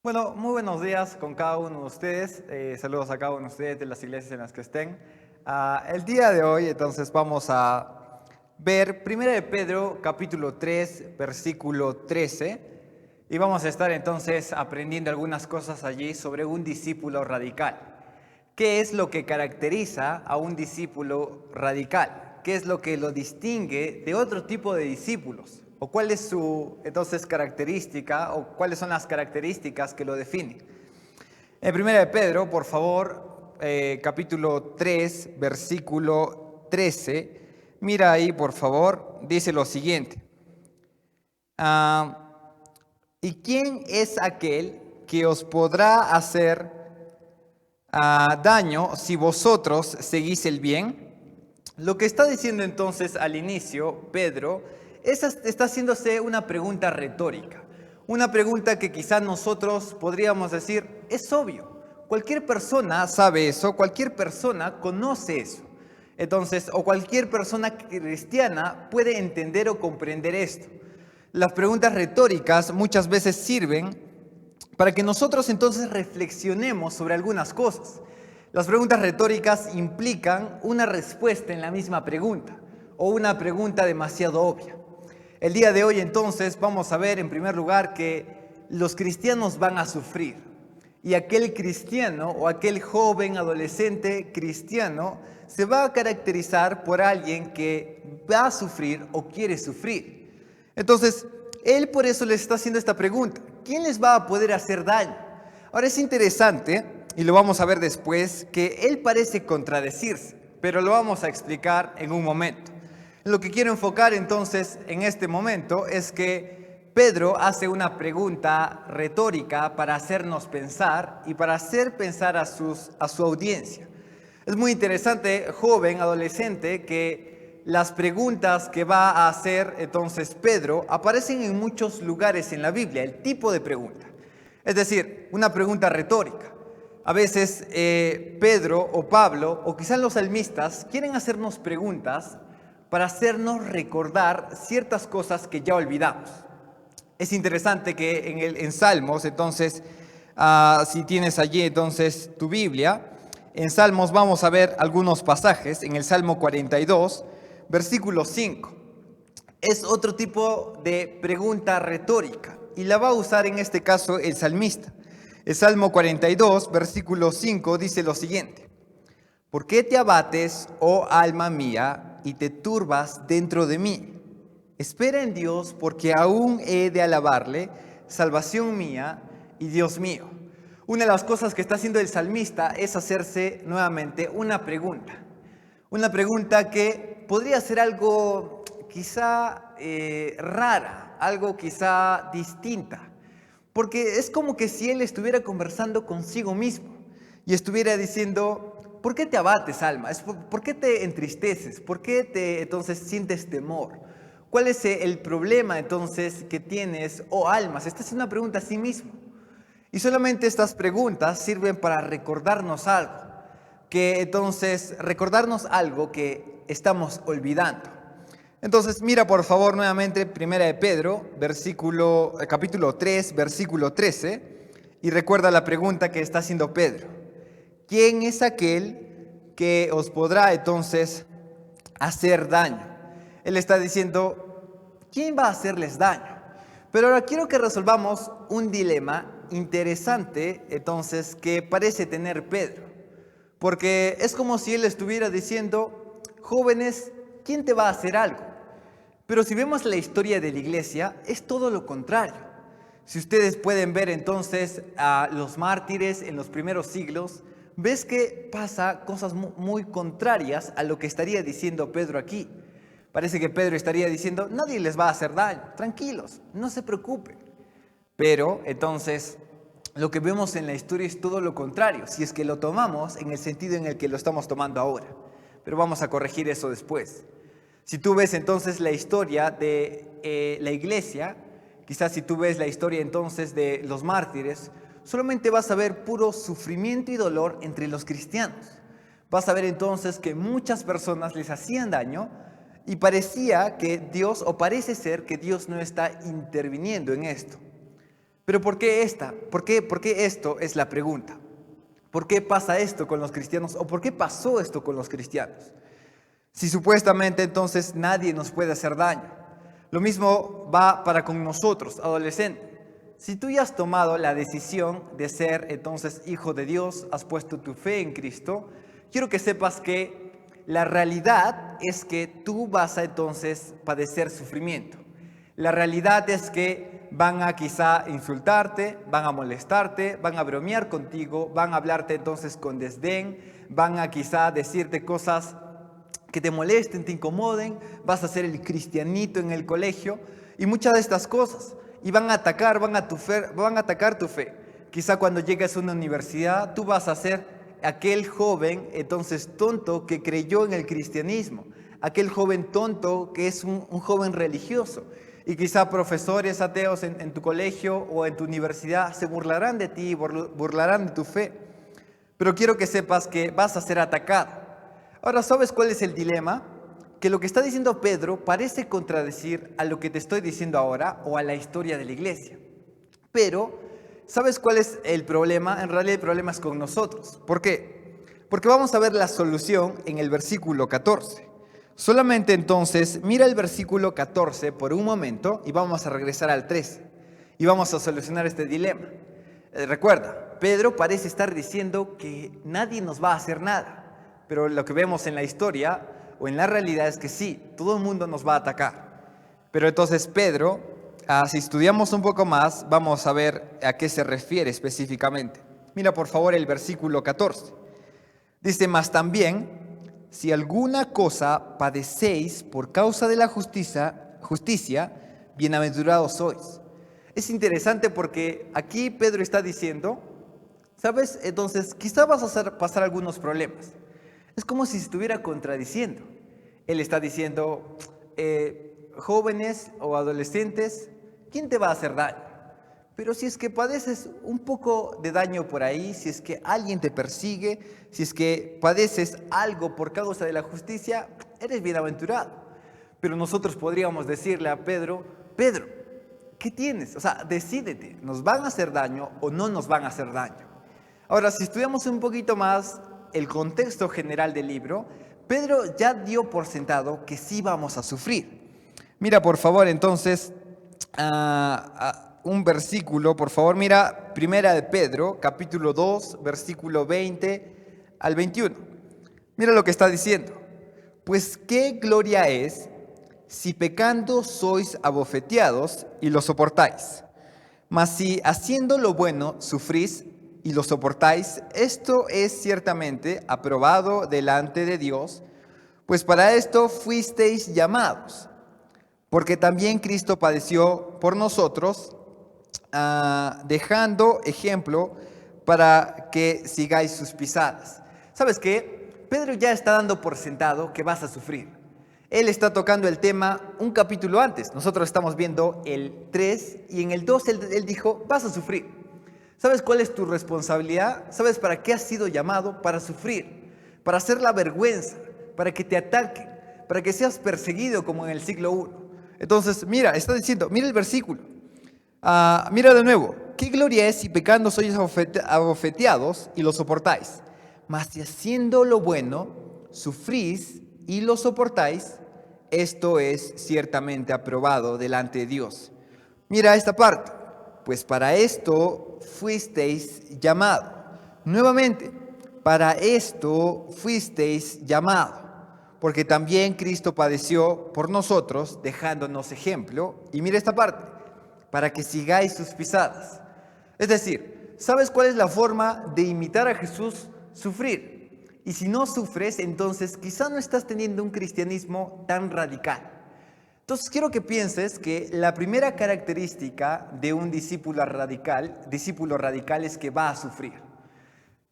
Bueno, muy buenos días con cada uno de ustedes. Saludos a cada uno de ustedes de las iglesias en las que estén. El día de hoy, entonces, vamos a ver 1 de Pedro, capítulo 3, versículo 13. Y vamos a estar entonces aprendiendo algunas cosas allí sobre un discípulo radical. ¿Qué es lo que caracteriza a un discípulo radical? ¿Qué es lo que lo distingue de otro tipo de discípulos? ¿O cuál es su entonces característica o cuáles son las características que lo definen? En 1 de Pedro, por favor, capítulo 3, versículo 13, mira ahí, por favor, dice lo siguiente. ¿Y quién es aquel que os podrá hacer daño si vosotros seguís el bien? Lo que está diciendo entonces al inicio Pedro está haciéndose una pregunta retórica, una pregunta que quizás nosotros podríamos decir, es obvio, cualquier persona sabe eso, cualquier persona conoce eso. Entonces, o cualquier persona cristiana puede entender o comprender esto. Las preguntas retóricas muchas veces sirven para que nosotros entonces reflexionemos sobre algunas cosas. Las preguntas retóricas implican una respuesta en la misma pregunta o una pregunta demasiado obvia. El día de hoy entonces vamos a ver en primer lugar que los cristianos van a sufrir y aquel cristiano o aquel joven adolescente cristiano se va a caracterizar por alguien que va a sufrir o quiere sufrir. Entonces, él por eso les está haciendo esta pregunta. ¿Quién les va a poder hacer daño? Ahora es interesante, y lo vamos a ver después, que él parece contradecirse, pero lo vamos a explicar en un momento. Lo que quiero enfocar entonces en este momento es que Pedro hace una pregunta retórica para hacernos pensar y para hacer pensar a su audiencia. Es muy interesante, joven, adolescente, que las preguntas que va a hacer entonces Pedro aparecen en muchos lugares en la Biblia, el tipo de pregunta. Es decir, una pregunta retórica. A veces Pedro o Pablo o quizás los salmistas quieren hacernos preguntas para hacernos recordar ciertas cosas que ya olvidamos. Es interesante que en Salmos, entonces, si tienes allí entonces tu Biblia, en Salmos vamos a ver algunos pasajes, en el Salmo 42, versículo 5. Es otro tipo de pregunta retórica y la va a usar en este caso el salmista. El Salmo 42, versículo 5 dice lo siguiente. ¿Por qué te abates, oh alma mía, y te turbas dentro de mí? Espera en Dios, porque aún he de alabarle, salvación mía y Dios mío. Una de las cosas que está haciendo el salmista es hacerse nuevamente una pregunta. Una pregunta que podría ser algo quizá rara, algo quizá distinta. Porque es como que si él estuviera conversando consigo mismo y estuviera diciendo, ¿por qué te abates, alma? ¿Por qué te entristeces? ¿Por qué te entonces sientes temor? ¿Cuál es el problema entonces que tienes, oh alma? Se está haciendo una pregunta a sí mismo. Y solamente estas preguntas sirven para recordarnos algo, que entonces recordarnos algo que estamos olvidando. Entonces, mira por favor nuevamente 1 de Pedro, capítulo 3, versículo 13, y recuerda la pregunta que está haciendo Pedro. ¿Quién es aquel que os podrá entonces hacer daño? Él está diciendo, ¿quién va a hacerles daño? Pero ahora quiero que resolvamos un dilema interesante, entonces, que parece tener Pedro. Porque es como si él estuviera diciendo, jóvenes, ¿quién te va a hacer algo? Pero si vemos la historia de la iglesia, es todo lo contrario. Si ustedes pueden ver entonces a los mártires en los primeros siglos, ves que pasa cosas muy contrarias a lo que estaría diciendo Pedro aquí. Parece que Pedro estaría diciendo, nadie les va a hacer daño, tranquilos, no se preocupen. Pero entonces lo que vemos en la historia es todo lo contrario, si es que lo tomamos en el sentido en el que lo estamos tomando ahora. Pero vamos a corregir eso después. Si tú ves entonces la historia de la iglesia, quizás si tú ves la historia entonces de los mártires, solamente vas a ver puro sufrimiento y dolor entre los cristianos. Vas a ver entonces que muchas personas les hacían daño y parecía que Dios, o parece ser que Dios no está interviniendo en esto. Pero ¿por qué esta? ¿Por qué esto es la pregunta? ¿Por qué pasa esto con los cristianos? ¿O por qué pasó esto con los cristianos? Si supuestamente entonces nadie nos puede hacer daño. Lo mismo va para con nosotros, adolescentes. Si tú ya has tomado la decisión de ser entonces hijo de Dios, has puesto tu fe en Cristo, quiero que sepas que la realidad es que tú vas a entonces padecer sufrimiento. La realidad es que van a quizá insultarte, van a molestarte, van a bromear contigo, van a hablarte entonces con desdén, van a quizá decirte cosas que te molesten, te incomoden, vas a ser el cristianito en el colegio y muchas de estas cosas. Y van a atacar, van a atacar tu fe. Quizá cuando llegues a una universidad, tú vas a ser aquel joven entonces tonto que creyó en el cristianismo, aquel joven tonto que es un joven religioso. Y quizá profesores ateos en tu colegio o en tu universidad se burlarán de ti, burlarán de tu fe. Pero quiero que sepas que vas a ser atacado. Ahora, ¿sabes cuál es el dilema? Que lo que está diciendo Pedro parece contradecir a lo que te estoy diciendo ahora o a la historia de la iglesia. Pero, ¿sabes cuál es el problema? En realidad el problema es con nosotros. ¿Por qué? Porque vamos a ver la solución en el versículo 14. Solamente entonces, mira el versículo 14 por un momento y vamos a regresar al 13. Y vamos a solucionar este dilema. Recuerda, Pedro parece estar diciendo que nadie nos va a hacer nada. Pero lo que vemos en la historia o en la realidad es que sí, todo el mundo nos va a atacar. Pero entonces Pedro, si estudiamos un poco más, vamos a ver a qué se refiere específicamente. Mira por favor el versículo 14. Dice, mas también, si alguna cosa padecéis por causa de la justicia, bienaventurados sois. Es interesante porque aquí Pedro está diciendo, ¿sabes? Entonces, quizá vas a pasar algunos problemas. Es como si se estuviera contradiciendo. Él está diciendo, jóvenes o adolescentes, ¿quién te va a hacer daño? Pero si es que padeces un poco de daño por ahí, si es que alguien te persigue, si es que padeces algo por causa de la justicia, eres bienaventurado. Pero nosotros podríamos decirle a Pedro, Pedro, ¿qué tienes? O sea, decídete, ¿nos van a hacer daño o no nos van a hacer daño? Ahora, si estudiamos un poquito más el contexto general del libro, Pedro ya dio por sentado que sí vamos a sufrir. Mira, por favor, entonces, un versículo, por favor, mira, Primera de Pedro, capítulo 2, versículo 20 al 21. Mira lo que está diciendo. Pues qué gloria es si pecando sois abofeteados y lo soportáis. Mas si haciendo lo bueno sufrís y lo soportáis, esto es ciertamente aprobado delante de Dios, pues para esto fuisteis llamados. Porque también Cristo padeció por nosotros, dejando ejemplo para que sigáis sus pisadas. ¿Sabes qué? Pedro ya está dando por sentado que vas a sufrir. Él está tocando el tema un capítulo antes. Nosotros estamos viendo el 3 y en el 2 él dijo, vas a sufrir. ¿Sabes cuál es tu responsabilidad? ¿Sabes para qué has sido llamado? Para sufrir, para hacer la vergüenza, para que te ataquen, para que seas perseguido como en el siglo I. Entonces, mira, está diciendo, mira el versículo. Mira de nuevo, qué gloria es si pecando sois abofeteados y lo soportáis. Mas si haciendo lo bueno, sufrís y lo soportáis, esto es ciertamente aprobado delante de Dios. Mira esta parte, pues para esto fuisteis llamado. Nuevamente, para esto fuisteis llamado. Porque también Cristo padeció por nosotros, dejándonos ejemplo. Y mira esta parte, para que sigáis sus pisadas. Es decir, ¿sabes cuál es la forma de imitar a Jesús? Sufrir. Y si no sufres, entonces quizá no estás teniendo un cristianismo tan radical. Entonces quiero que pienses que la primera característica de un discípulo radical es que va a sufrir.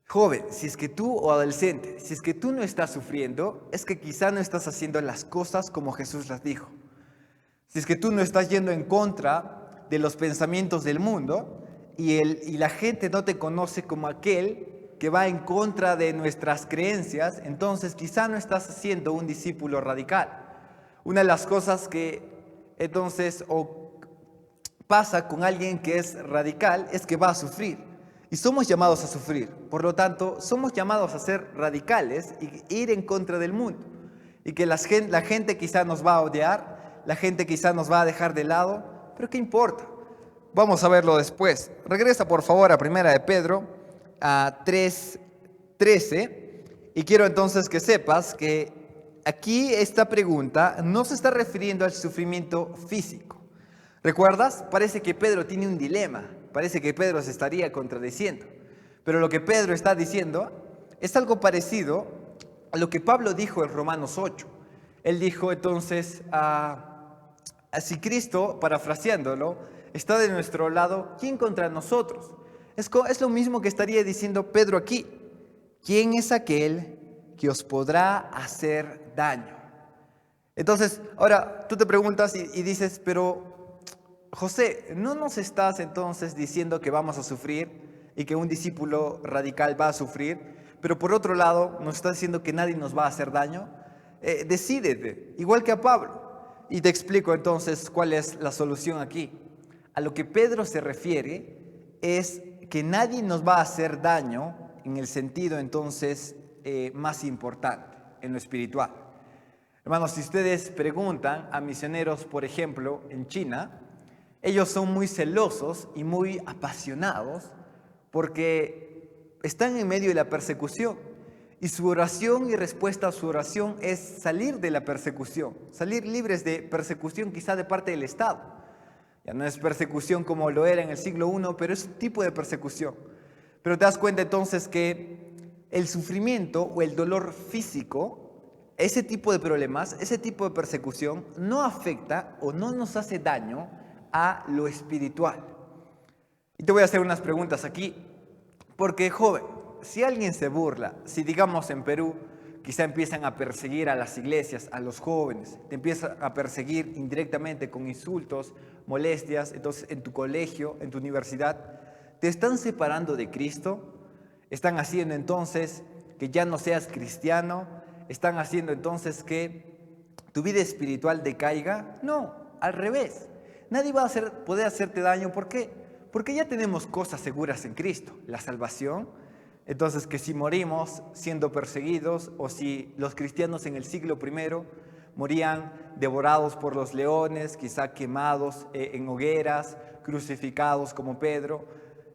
Joven, si es que tú o adolescente, si es que tú no estás sufriendo, es que quizá no estás haciendo las cosas como Jesús las dijo. Si es que tú no estás yendo en contra de los pensamientos del mundo y la gente no te conoce como aquel que va en contra de nuestras creencias, entonces quizá no estás siendo un discípulo radical. Una de las cosas que entonces pasa con alguien que es radical es que va a sufrir. Y somos llamados a sufrir. Por lo tanto, somos llamados a ser radicales y ir en contra del mundo. Y que la gente quizá nos va a odiar, la gente quizá nos va a dejar de lado, pero ¿qué importa? Vamos a verlo después. Regresa por favor a Primera de Pedro, a 3:13. Y quiero entonces que sepas que aquí esta pregunta no se está refiriendo al sufrimiento físico. ¿Recuerdas? Parece que Pedro tiene un dilema. Parece que Pedro se estaría contradiciendo. Pero lo que Pedro está diciendo es algo parecido a lo que Pablo dijo en Romanos 8. Él dijo entonces, si Cristo, parafraseándolo, está de nuestro lado, ¿quién contra nosotros? Es lo mismo que estaría diciendo Pedro aquí. ¿Quién es aquel que os podrá hacer daño? Entonces, ahora tú te preguntas y dices, pero José, ¿no nos estás entonces diciendo que vamos a sufrir y que un discípulo radical va a sufrir? Pero por otro lado, nos estás diciendo que nadie nos va a hacer daño. Decídete, igual que a Pablo. Y te explico entonces cuál es la solución aquí. A lo que Pedro se refiere es que nadie nos va a hacer daño en el sentido entonces más importante, en lo espiritual. Hermanos, si ustedes preguntan a misioneros, por ejemplo, en China, ellos son muy celosos y muy apasionados porque están en medio de la persecución. Y su oración y respuesta a su oración es salir de la persecución, salir libres de persecución quizá de parte del Estado. Ya no es persecución como lo era en el siglo I, pero es un tipo de persecución. Pero te das cuenta entonces que el sufrimiento o el dolor físico, ese tipo de problemas, ese tipo de persecución, no afecta o no nos hace daño a lo espiritual. Y te voy a hacer unas preguntas aquí, porque joven, si alguien se burla, si digamos en Perú, quizá empiezan a perseguir a las iglesias, a los jóvenes, te empiezan a perseguir indirectamente con insultos, molestias, entonces en tu colegio, en tu universidad, te están separando de Cristo, están haciendo entonces que ya no seas cristiano, están haciendo entonces que tu vida espiritual decaiga. No, al revés. Nadie va a poder hacerte daño. ¿Por qué? Porque ya tenemos cosas seguras en Cristo. La salvación. Entonces, que si morimos siendo perseguidos, o si los cristianos en el siglo I morían devorados por los leones, quizá quemados en hogueras, crucificados como Pedro,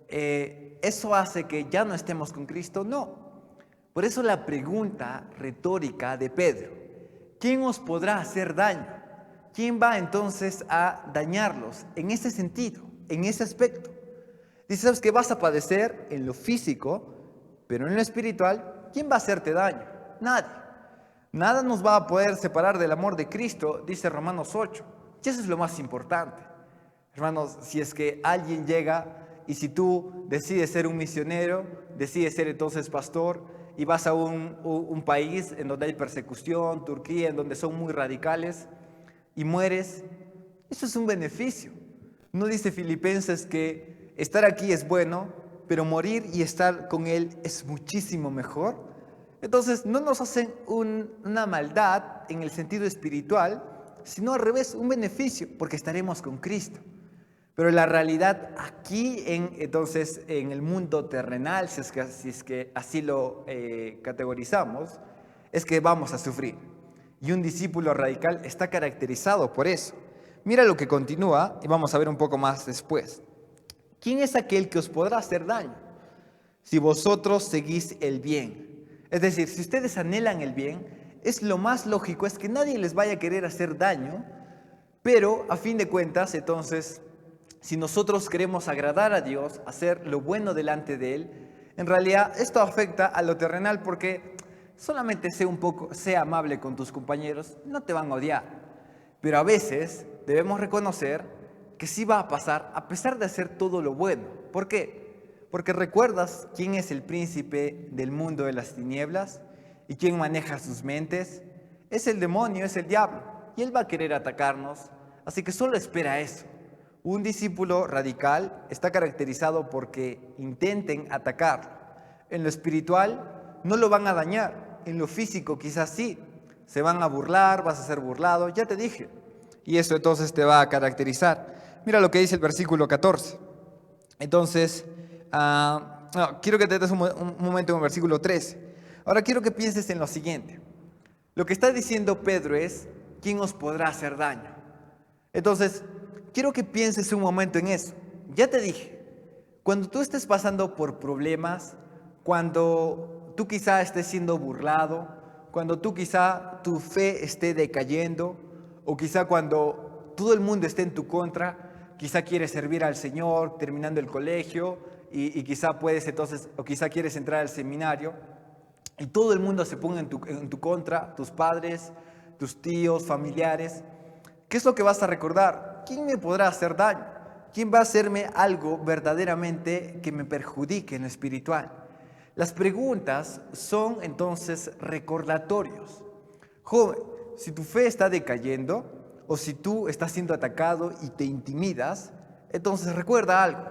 ¿eso hace que ya no estemos con Cristo? No. Por eso la pregunta retórica de Pedro: ¿quién os podrá hacer daño? ¿Quién va entonces a dañarlos en ese sentido, en ese aspecto? Dice, sabes que vas a padecer en lo físico, pero en lo espiritual, ¿quién va a hacerte daño? Nadie. Nada nos va a poder separar del amor de Cristo, dice Romanos 8. Y eso es lo más importante. Hermanos, si es que alguien llega y si tú decides ser un misionero, decides ser entonces pastor y vas a un país en donde hay persecución, Turquía, en donde son muy radicales, y mueres, eso es un beneficio. No dice Filipenses que estar aquí es bueno, pero morir y estar con Él es muchísimo mejor. Entonces no nos hacen una maldad en el sentido espiritual, sino al revés, un beneficio, porque estaremos con Cristo. Pero la realidad aquí, entonces, en el mundo terrenal, si es que así lo categorizamos, es que vamos a sufrir. Y un discípulo radical está caracterizado por eso. Mira lo que continúa y vamos a ver un poco más después. ¿Quién es aquel que os podrá hacer daño? Si vosotros seguís el bien. Es decir, si ustedes anhelan el bien, es lo más lógico, es que nadie les vaya a querer hacer daño, pero a fin de cuentas, entonces, si nosotros queremos agradar a Dios, hacer lo bueno delante de Él, en realidad esto afecta a lo terrenal porque solamente sea amable con tus compañeros, no te van a odiar. Pero a veces debemos reconocer que sí va a pasar a pesar de hacer todo lo bueno. ¿Por qué? Porque recuerdas quién es el príncipe del mundo de las tinieblas y quién maneja sus mentes. Es el demonio, es el diablo, y él va a querer atacarnos, así que solo espera eso. Un discípulo radical está caracterizado porque intenten atacarlo. En lo espiritual no lo van a dañar, en lo físico quizás sí, se van a burlar, vas a ser burlado, ya te dije. Y eso entonces te va a caracterizar. Mira lo que dice el versículo 14. Entonces, quiero que te des un momento en el versículo 13. Ahora quiero que pienses en lo siguiente. Lo que está diciendo Pedro es, ¿quién os podrá hacer daño? Entonces, quiero que pienses un momento en eso. Ya te dije, cuando tú estés pasando por problemas, cuando tú quizá estés siendo burlado, cuando tú quizá tu fe esté decayendo, o quizá cuando todo el mundo esté en tu contra, quizá quieres servir al Señor terminando el colegio y quizá puedes entonces, o quizá quieres entrar al seminario y todo el mundo se ponga en tu contra, tus padres, tus tíos, familiares. ¿Qué es lo que vas a recordar? ¿Quién me podrá hacer daño? ¿Quién va a hacerme algo verdaderamente que me perjudique en lo espiritual? Las preguntas son entonces recordatorios. Joven, si tu fe está decayendo o si tú estás siendo atacado y te intimidas, entonces recuerda algo.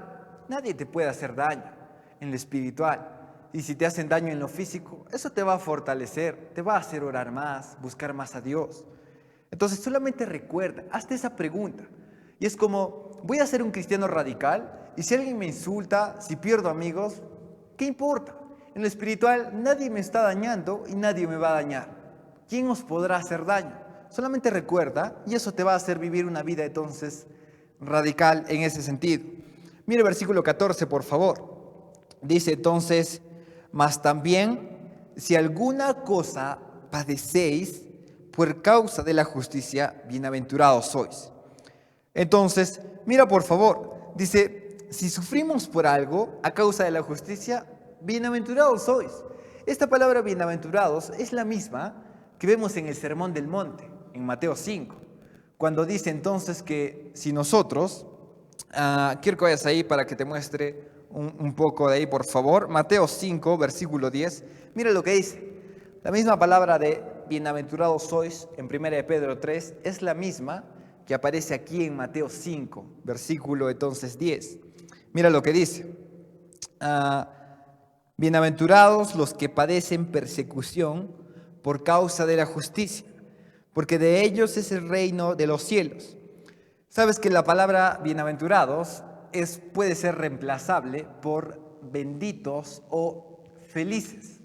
Nadie te puede hacer daño en lo espiritual. Y si te hacen daño en lo físico, eso te va a fortalecer, te va a hacer orar más, buscar más a Dios. Entonces solamente recuerda, hazte esa pregunta. Y es como, voy a ser un cristiano radical y si alguien me insulta, si pierdo amigos, ¿qué importa? En lo espiritual nadie me está dañando y nadie me va a dañar. ¿Quién os podrá hacer daño? Solamente recuerda y eso te va a hacer vivir una vida entonces radical en ese sentido. Mire el versículo 14, por favor. Dice entonces, mas también si alguna cosa padecéis por causa de la justicia, bienaventurados sois. Entonces, mira por favor, dice, si sufrimos por algo a causa de la justicia, bienaventurados sois. Esta palabra bienaventurados es la misma que vemos en el Sermón del Monte, en Mateo 5, cuando dice entonces que si nosotros, quiero que vayas ahí para que te muestre un poco de ahí, por favor. Mateo 5, versículo 10. Mira lo que dice. La misma palabra de bienaventurados sois en 1 de Pedro 3 es la misma que aparece aquí en Mateo 5, versículo entonces 10. Mira lo que dice. Bienaventurados los que padecen persecución por causa de la justicia, porque de ellos es el reino de los cielos. Sabes que la palabra bienaventurados puede ser reemplazable por benditos o felices.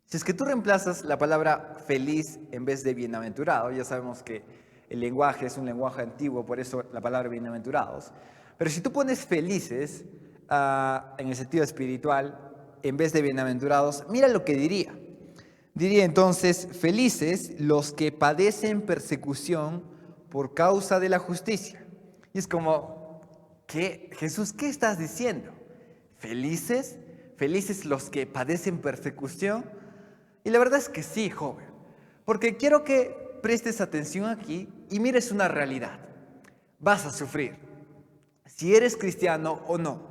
Si es que tú reemplazas la palabra feliz en vez de bienaventurado, ya sabemos que el lenguaje es un lenguaje antiguo, por eso la palabra bienaventurados. Pero si tú pones felices en el sentido espiritual en vez de bienaventurados, mira lo que diría. Diría entonces, felices los que padecen persecución por causa de la justicia. Y es como, ¿qué? Jesús, ¿qué estás diciendo? ¿Felices? ¿Felices los que padecen persecución? Y la verdad es que sí, joven. Porque quiero que prestes atención aquí y mires una realidad. Vas a sufrir. Si eres cristiano o no.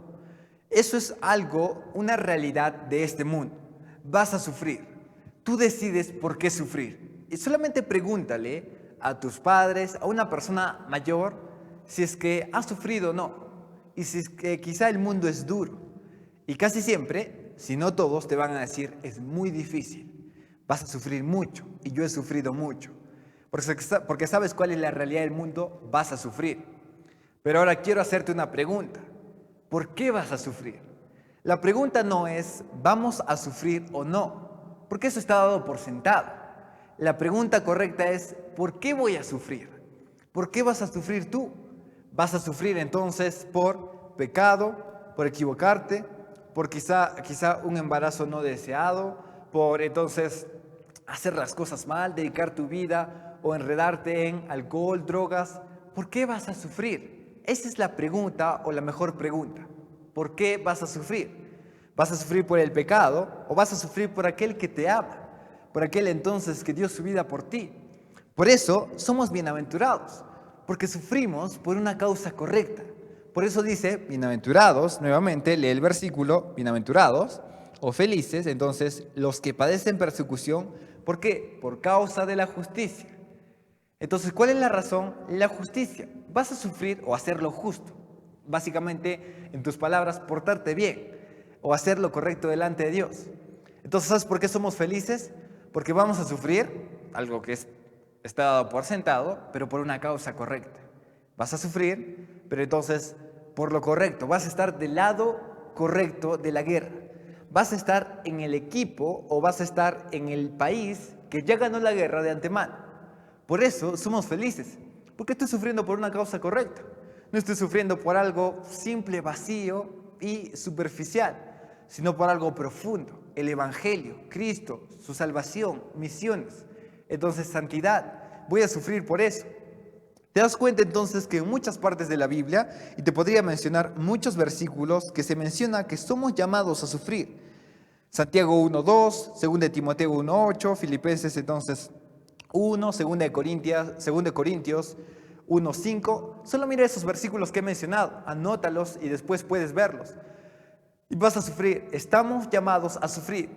Eso es algo, una realidad de este mundo. Vas a sufrir. Tú decides por qué sufrir. Y solamente pregúntale a tus padres, a una persona mayor, si es que ha sufrido o no. Y si es que quizá el mundo es duro. Y casi siempre, si no todos, te van a decir, es muy difícil. Vas a sufrir mucho. Y yo he sufrido mucho. Porque sabes cuál es la realidad del mundo, vas a sufrir. Pero ahora quiero hacerte una pregunta. ¿Por qué vas a sufrir? La pregunta no es, ¿vamos a sufrir o no? Porque eso está dado por sentado. La pregunta correcta es, ¿por qué voy a sufrir? ¿Por qué vas a sufrir tú? Vas a sufrir entonces por pecado, por equivocarte, por quizá un embarazo no deseado, por entonces hacer las cosas mal, dedicar tu vida o enredarte en alcohol, drogas. ¿Por qué vas a sufrir? Esa es la pregunta o la mejor pregunta. ¿Por qué vas a sufrir? ¿Vas a sufrir por el pecado o vas a sufrir por aquel que te ama? Por aquel entonces que dio su vida por ti. Por eso somos bienaventurados, porque sufrimos por una causa correcta. Por eso dice, bienaventurados, nuevamente lee el versículo, bienaventurados o felices, entonces los que padecen persecución, ¿por qué? Por causa de la justicia. Entonces, ¿cuál es la razón? La justicia. Vas a sufrir o hacer lo justo. Básicamente, en tus palabras, portarte bien o hacer lo correcto delante de Dios. Entonces, ¿sabes por qué somos felices? Porque vamos a sufrir, algo que está dado por sentado, pero por una causa correcta. Vas a sufrir, pero entonces por lo correcto, vas a estar del lado correcto de la guerra. Vas a estar en el equipo o vas a estar en el país que ya ganó la guerra de antemano. Por eso somos felices, porque estoy sufriendo por una causa correcta. No estoy sufriendo por algo simple, vacío y superficial, sino por algo profundo, el Evangelio, Cristo, su salvación, misiones. Entonces, santidad, voy a sufrir por eso. Te das cuenta entonces que en muchas partes de la Biblia, y te podría mencionar muchos versículos que se menciona que somos llamados a sufrir. Santiago 1:2, 2 Timoteo 1:8, Filipenses entonces 1, 2 Corintios 1:5. Solo mira esos versículos que he mencionado, anótalos y después puedes verlos. Y vas a sufrir, estamos llamados a sufrir.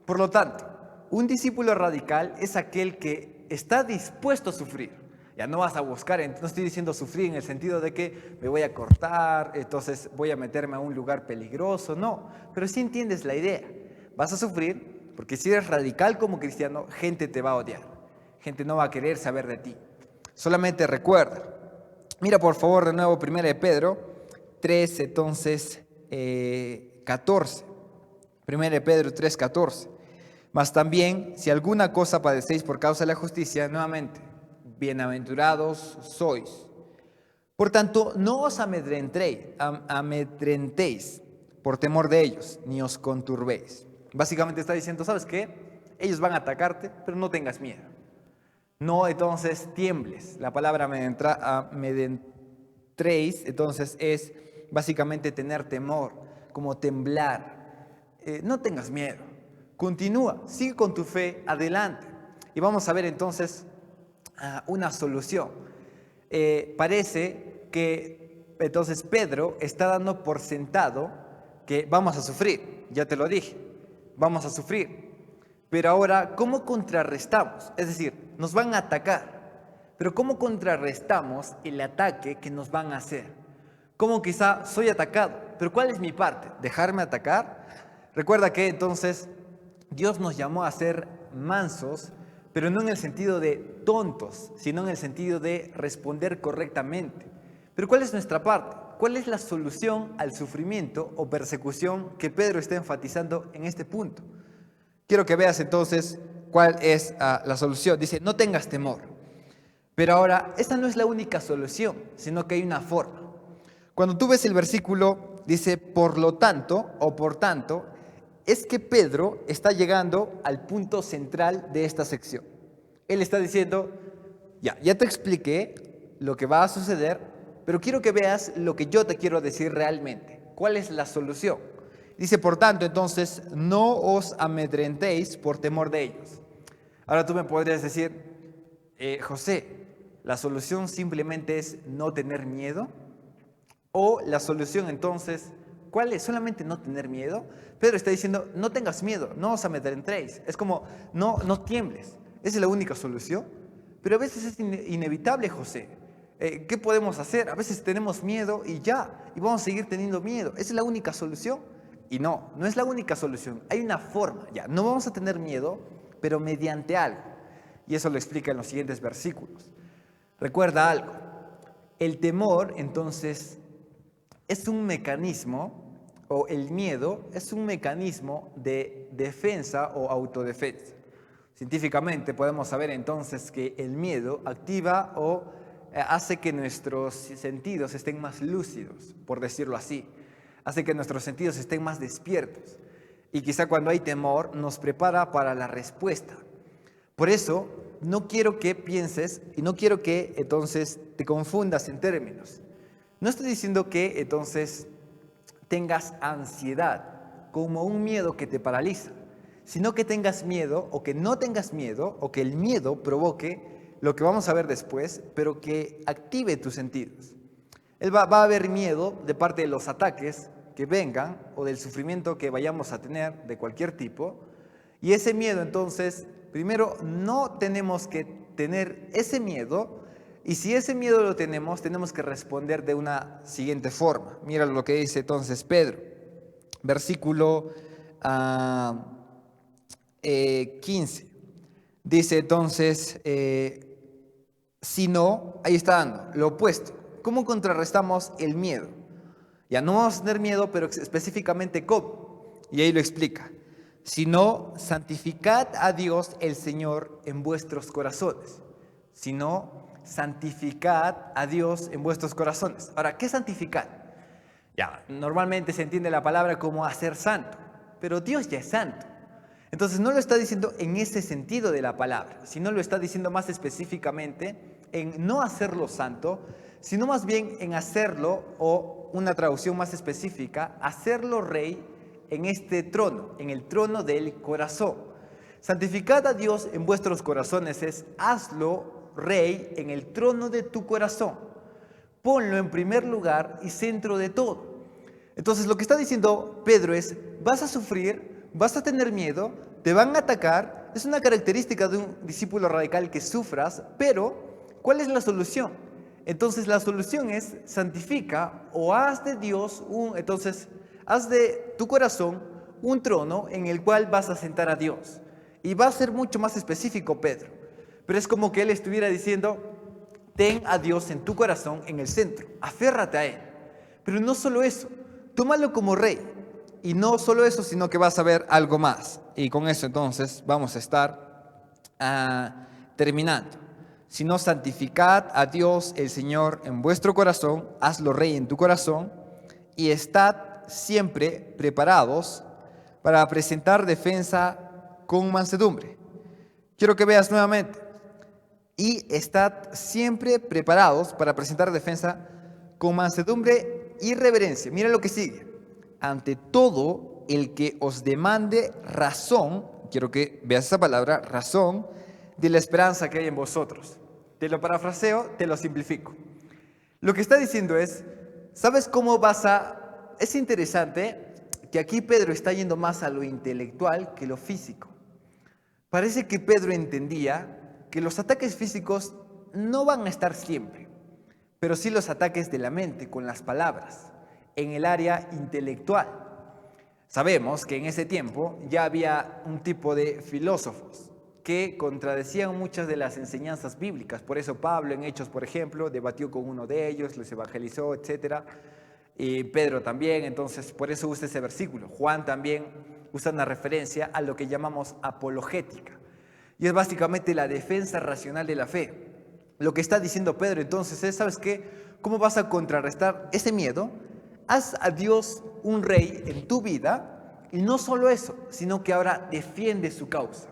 Por lo tanto, un discípulo radical es aquel que está dispuesto a sufrir. Ya no vas a buscar, no estoy diciendo sufrir en el sentido de que me voy a cortar, entonces voy a meterme a un lugar peligroso, no, pero sí entiendes la idea. Vas a sufrir porque si eres radical como cristiano, gente te va a odiar, gente no va a querer saber de ti. Solamente recuerda, mira por favor de nuevo 1 de Pedro 3, entonces 14. 1 de Pedro 3:14. Mas también, si alguna cosa padecéis por causa de la justicia, nuevamente, bienaventurados sois. Por tanto, no os amedrentéis por temor de ellos, ni os conturbéis. Básicamente está diciendo, ¿sabes qué? Ellos van a atacarte, pero no tengas miedo. No, entonces, tiembles. La palabra amedrentréis, entonces, es básicamente tener temor, como temblar. No tengas miedo. Continúa, sigue con tu fe, adelante. Y vamos a ver entonces una solución. Parece que entonces Pedro está dando por sentado que vamos a sufrir, ya te lo dije, vamos a sufrir. Pero ahora, ¿cómo contrarrestamos? Es decir, nos van a atacar, pero ¿cómo contrarrestamos el ataque que nos van a hacer? ¿Cómo quizá soy atacado? Pero ¿cuál es mi parte? ¿Dejarme atacar? Recuerda que entonces Dios nos llamó a ser mansos, pero no en el sentido de tontos, sino en el sentido de responder correctamente. Pero ¿cuál es nuestra parte? ¿Cuál es la solución al sufrimiento o persecución que Pedro está enfatizando en este punto? Quiero que veas entonces cuál es la solución. Dice, no tengas temor. Pero ahora, esta no es la única solución, sino que hay una forma. Cuando tú ves el versículo, dice, por lo tanto, o por tanto, es que Pedro está llegando al punto central de esta sección. Él está diciendo, ya te expliqué lo que va a suceder, pero quiero que veas lo que yo te quiero decir realmente. ¿Cuál es la solución? Dice, por tanto, entonces, no os amedrentéis por temor de ellos. Ahora tú me podrías decir, José, ¿la solución simplemente es no tener miedo? ¿O la solución entonces, cuál es? ¿Solamente no tener miedo? Pedro está diciendo, no tengas miedo, no os amedrentéis. Es como, no tiembles. Esa es la única solución. Pero a veces es inevitable, José. ¿Qué podemos hacer? A veces tenemos miedo y vamos a seguir teniendo miedo. ¿Esa es la única solución? Y no es la única solución. Hay una forma, no vamos a tener miedo, pero mediante algo. Y eso lo explica en los siguientes versículos. Recuerda algo. El temor, entonces, es un mecanismo, o el miedo es un mecanismo de defensa o autodefensa. Científicamente podemos saber entonces que el miedo activa o hace que nuestros sentidos estén más lúcidos, por decirlo así. Hace que nuestros sentidos estén más despiertos. Y quizá cuando hay temor nos prepara para la respuesta. Por eso no quiero que pienses y no quiero que entonces te confundas en términos. No estoy diciendo que entonces tengas ansiedad como un miedo que te paraliza, sino que tengas miedo o que no tengas miedo o que el miedo provoque lo que vamos a ver después, pero que active tus sentidos. Va a haber miedo de parte de los ataques que vengan o del sufrimiento que vayamos a tener de cualquier tipo. Y ese miedo entonces, primero no tenemos que tener ese miedo. Y si ese miedo lo tenemos que responder de una siguiente forma. Mira lo que dice entonces Pedro, versículo 15. Dice entonces, si no, ahí está dando lo opuesto. ¿Cómo contrarrestamos el miedo? Ya no vamos a tener miedo, pero específicamente ¿cómo? Y ahí lo explica. Sino santificad a Dios el Señor en vuestros corazones. Sino santificad a Dios en vuestros corazones. Ahora, ¿qué es santificar? Ya, normalmente se entiende la palabra como hacer santo, pero Dios ya es santo. Entonces no lo está diciendo en ese sentido de la palabra, sino lo está diciendo más específicamente en no hacerlo santo, sino más bien en hacerlo, o una traducción más específica, hacerlo rey en este trono, en el trono del corazón. Santificad a Dios en vuestros corazones es hazlo rey en el trono de tu corazón. Ponlo en primer lugar y centro de todo. Entonces lo que está diciendo Pedro es, vas a sufrir, vas a tener miedo, te van a atacar, es una característica de un discípulo radical que sufras, pero ¿cuál es la solución? Entonces la solución es santifica o haz de Dios entonces haz de tu corazón un trono en el cual vas a sentar a Dios. Y va a ser mucho más específico Pedro, pero es como que él estuviera diciendo, ten a Dios en tu corazón en el centro, aférrate a Él. Pero no solo eso, tómalo como rey. Y no solo eso, sino que vas a ver algo más. Y con eso entonces vamos a estar terminando. Sino santificad a Dios el Señor en vuestro corazón, hazlo rey en tu corazón, y estad siempre preparados para presentar defensa con mansedumbre. Quiero que veas nuevamente. Y estad siempre preparados para presentar defensa con mansedumbre y reverencia. Mira lo que sigue. Ante todo el que os demande razón, quiero que veas esa palabra, razón, de la esperanza que hay en vosotros. Te lo parafraseo, te lo simplifico. Lo que está diciendo es, ¿sabes cómo vas a...? Es interesante que aquí Pedro está yendo más a lo intelectual que lo físico. Parece que Pedro entendía que los ataques físicos no van a estar siempre, pero sí los ataques de la mente con las palabras, en el área intelectual. Sabemos que en ese tiempo ya había un tipo de filósofos que contradecían muchas de las enseñanzas bíblicas. Por eso Pablo en Hechos, por ejemplo, debatió con uno de ellos, los evangelizó, etc. Y Pedro también, entonces por eso usa ese versículo. Juan también usa una referencia a lo que llamamos apologética. Y es básicamente la defensa racional de la fe. Lo que está diciendo Pedro entonces es, ¿sabes qué? ¿Cómo vas a contrarrestar ese miedo? Haz a Dios un rey en tu vida, y no solo eso, sino que ahora defiende su causa.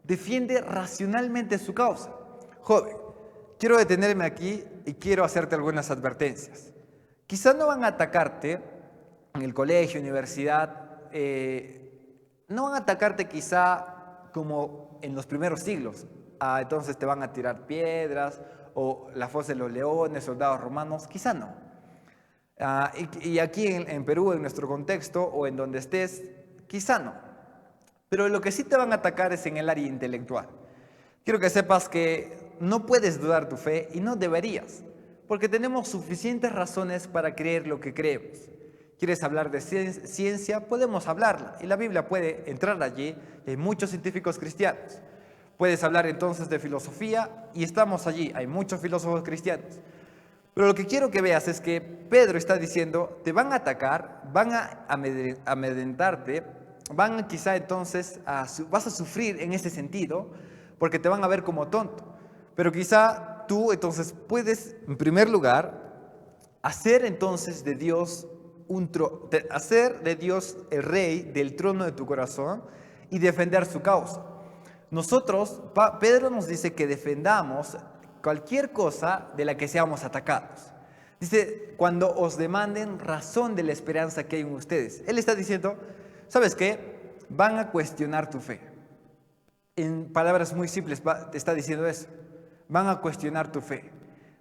Defiende racionalmente su causa. Joven, quiero detenerme aquí y quiero hacerte algunas advertencias. Quizás no van a atacarte en el colegio, universidad, no van a atacarte quizá como en los primeros siglos. Entonces te van a tirar piedras, o la fosa de los leones, soldados romanos, quizá no. Y aquí en Perú, en nuestro contexto, o en donde estés, quizá no. Pero lo que sí te van a atacar es en el área intelectual. Quiero que sepas que no puedes dudar tu fe, y no deberías, porque tenemos suficientes razones para creer lo que creemos. ¿Quieres hablar de ciencia? Podemos hablarla, y la Biblia puede entrar allí, y hay muchos científicos cristianos. Puedes hablar entonces de filosofía, y estamos allí, hay muchos filósofos cristianos. Pero lo que quiero que veas es que Pedro está diciendo, te van a atacar, van a amedrentarte, van quizá entonces, vas a sufrir en ese sentido, porque te van a ver como tonto. Pero quizá tú entonces puedes, en primer lugar, hacer entonces de Dios hacer de Dios el rey del trono de tu corazón y defender su causa. Nosotros, Pedro nos dice que defendamos cualquier cosa de la que seamos atacados. Dice, cuando os demanden razón de la esperanza que hay en ustedes. Él está diciendo, ¿sabes qué? Van a cuestionar tu fe. En palabras muy simples te está diciendo eso. Van a cuestionar tu fe.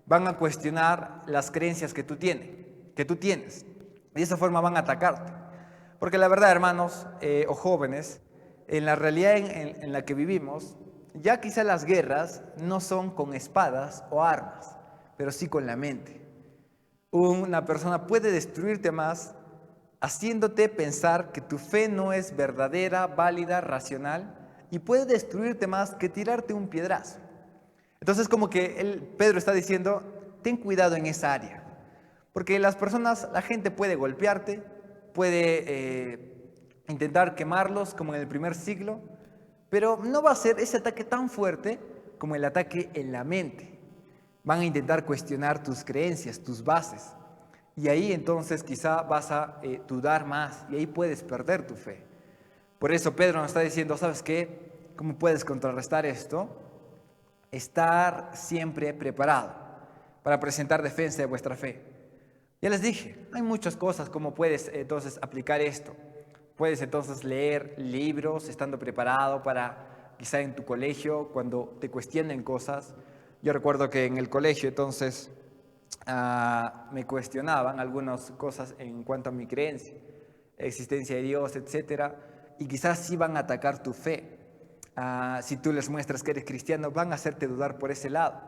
Van a cuestionar las creencias que tú tienes. De esa forma van a atacarte. Porque la verdad, hermanos o jóvenes, en la realidad en la que vivimos, ya quizá las guerras no son con espadas o armas, pero sí con la mente. Una persona puede destruirte más haciéndote pensar que tu fe no es verdadera, válida, racional, y puede destruirte más que tirarte un piedrazo. Entonces como que Pedro está diciendo, ten cuidado en esa área. Porque las personas, la gente puede golpearte, puede intentar quemarlos como en el primer siglo, pero no va a ser ese ataque tan fuerte como el ataque en la mente. Van a intentar cuestionar tus creencias, tus bases. Y ahí entonces quizá vas a dudar más y ahí puedes perder tu fe. Por eso Pedro nos está diciendo, ¿sabes qué? ¿Cómo puedes contrarrestar esto? Estar siempre preparado para presentar defensa de vuestra fe. Ya les dije, hay muchas cosas como puedes entonces aplicar esto. Puedes entonces leer libros estando preparado para quizá en tu colegio cuando te cuestionen cosas. Yo recuerdo que en el colegio entonces me cuestionaban algunas cosas en cuanto a mi creencia, existencia de Dios, etcétera, y quizás iban a atacar tu fe. Si tú les muestras que eres cristiano, van a hacerte dudar por ese lado.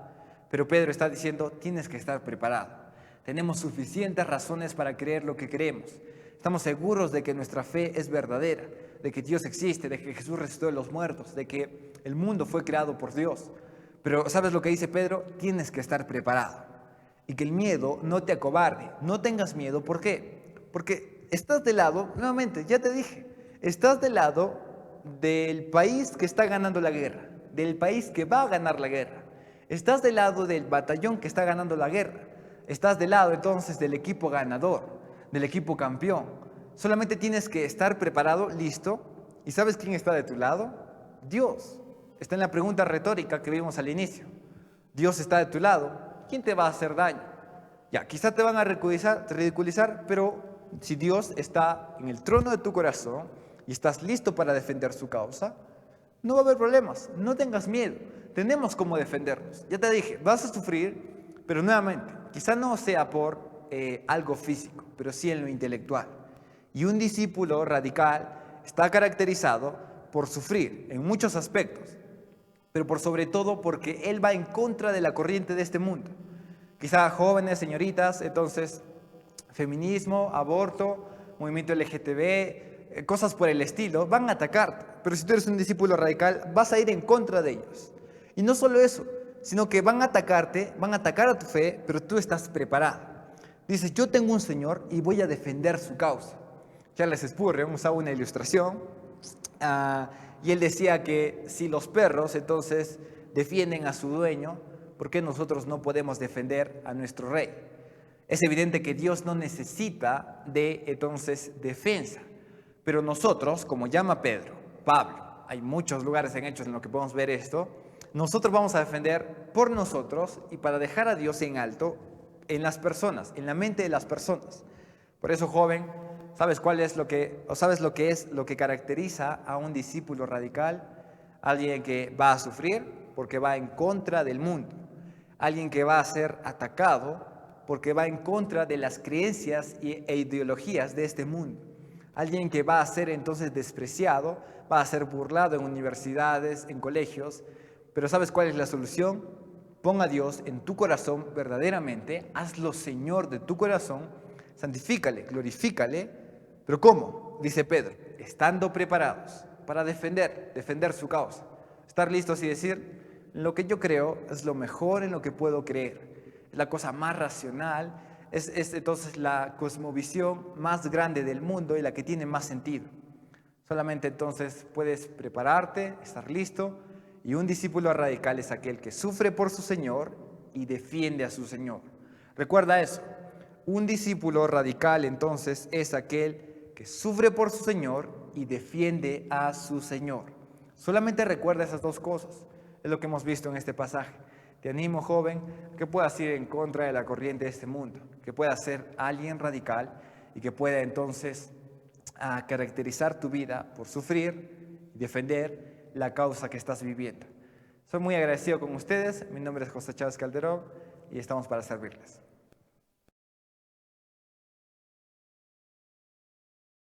Pero Pedro está diciendo, tienes que estar preparado. Tenemos suficientes razones para creer lo que creemos. Estamos seguros de que nuestra fe es verdadera, de que Dios existe, de que Jesús resucitó de los muertos, de que el mundo fue creado por Dios. Pero ¿sabes lo que dice Pedro? Tienes que estar preparado. Y que el miedo no te acobarde. No tengas miedo. ¿Por qué? Porque estás del lado, nuevamente, ya te dije, estás del lado del país que está ganando la guerra, del país que va a ganar la guerra. Estás del lado del batallón que está ganando la guerra. Estás del lado entonces del equipo ganador, del equipo campeón. Solamente tienes que estar preparado, listo. ¿Y sabes quién está de tu lado? Dios. Está en la pregunta retórica que vimos al inicio. Dios está de tu lado. ¿Quién te va a hacer daño? Ya, quizá te van a ridiculizar, pero si Dios está en el trono de tu corazón y estás listo para defender su causa, no va a haber problemas. No tengas miedo. Tenemos cómo defendernos. Ya te dije, vas a sufrir, pero nuevamente, quizá no sea por algo físico, pero sí en lo intelectual. Y un discípulo radical está caracterizado por sufrir en muchos aspectos, pero por sobre todo porque él va en contra de la corriente de este mundo. Quizá jóvenes, señoritas, entonces, feminismo, aborto, movimiento LGTB, cosas por el estilo, van a atacarte. Pero si tú eres un discípulo radical, vas a ir en contra de ellos. Y no solo eso, sino que van a atacarte, van a atacar a tu fe, pero tú estás preparado. Dices, yo tengo un Señor y voy a defender su causa. Charles Spurgeon usaba una ilustración y él decía que si los perros entonces defienden a su dueño, ¿por qué nosotros no podemos defender a nuestro rey? Es evidente que Dios no necesita de entonces defensa, pero nosotros, como llama Pablo, hay muchos lugares en Hechos en los que podemos ver esto, nosotros vamos a defender por nosotros y para dejar a Dios en alto en las personas, en la mente de las personas. Por eso, joven, ¿sabes lo que es lo que caracteriza a un discípulo radical? Alguien que va a sufrir porque va en contra del mundo. Alguien que va a ser atacado porque va en contra de las creencias e ideologías de este mundo. Alguien que va a ser entonces despreciado, va a ser burlado en universidades, en colegios. Pero ¿sabes cuál es la solución? Pon a Dios en tu corazón verdaderamente, hazlo Señor de tu corazón, santifícale, glorifícale. ¿Pero cómo? Dice Pedro, estando preparados para defender su causa. Estar listos y decir, lo que yo creo es lo mejor en lo que puedo creer. Es la cosa más racional, es entonces la cosmovisión más grande del mundo y la que tiene más sentido. Solamente entonces puedes prepararte, estar listo. Y un discípulo radical es aquel que sufre por su Señor y defiende a su Señor. Recuerda eso. Un discípulo radical entonces es aquel que sufre por su Señor y defiende a su Señor. Solamente recuerda esas dos cosas. Es lo que hemos visto en este pasaje. Te animo, joven, que puedas ir en contra de la corriente de este mundo, que puedas ser alguien radical y que pueda entonces caracterizar tu vida por sufrir y defender la causa que estás viviendo. Soy muy agradecido con ustedes. Mi nombre es José Chávez Calderón y estamos para servirles.